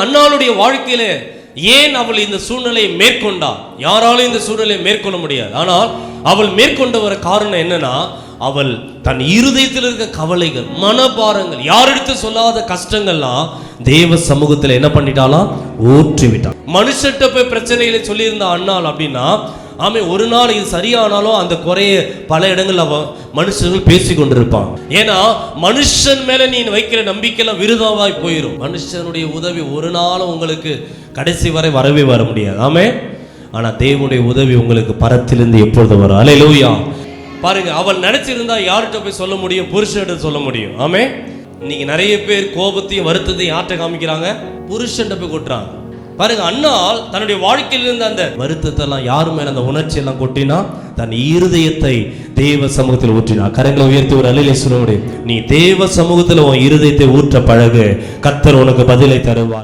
அன்னாளுடைய வாழ்க்கையில ஏன் அவள் இந்த சூழ்நிலையை மேற்கொண்டாள்? யாராலும் இந்த சூழ்நிலையை மேற்கொள்ள முடியாது. ஆனால் அவள் மேற்கொண்ட ஒரு காரணம் என்னன்னா, அவள் தன் இருதயத்தில் இருக்க கவலைகள், மனபாரங்கள், யாரிடத்து சொல்லாத கஷ்டங்கள்லாம் தேவ சமூகத்தில் என்ன பண்ணிட்டாலாம்? ஊற்றி விட்டாள். மனுஷட்ட போய் பிரச்சனைகளை சொல்லியிருந்த அன்னாள் அப்படின்னா, ஆமே ஒரு நாள் இது சரியானாலும் அந்த குறைய பல இடங்கள் மனுஷர்கள் பேசி கொண்டிருப்பாங்க. ஏன்னா மனுஷன் மேல நீ வைக்கிற நம்பிக்கையெல்லாம் விருதாவாய் போயிடும். மனுஷனுடைய உதவி ஒரு நாளும் உங்களுக்கு கடைசி வரை வரவே வர முடியாது. ஆமே. ஆனா தேவனுடைய உதவி உங்களுக்கு பரத்திலிருந்து எப்பொழுது வரும்? அல்லேலூயா. பாருங்க, அவள் நினைச்சிருந்தா யார்கிட்ட போய் சொல்ல முடியும்? புருஷன்கிட்ட சொல்ல முடியும். ஆமே. இன்னைக்கு நிறைய பேர் கோபத்தையும் வருத்தத்தையும் யார்கிட்ட காமிக்கிறாங்க? புருஷன்கிட்ட போய் கொட்டுறாங்க. பாருங்க, அன்னாள் தன்னுடைய வாழ்க்கையில் இருந்த அந்த வருத்தத்தை எல்லாம், யாரு மேல அந்த உணர்ச்சி எல்லாம் கொட்டினா, தன் இருதயத்தை தேவ சமூகத்தில் ஊற்றினா. கரங்களை உயர்த்தி ஒரு அல்லேலூயா சொல்ல முடியும். நீ தேவ சமூகத்தில் உன் இருதயத்தை ஊற்ற பழகு, கர்த்தர் உனக்கு பதிலை தருவார்.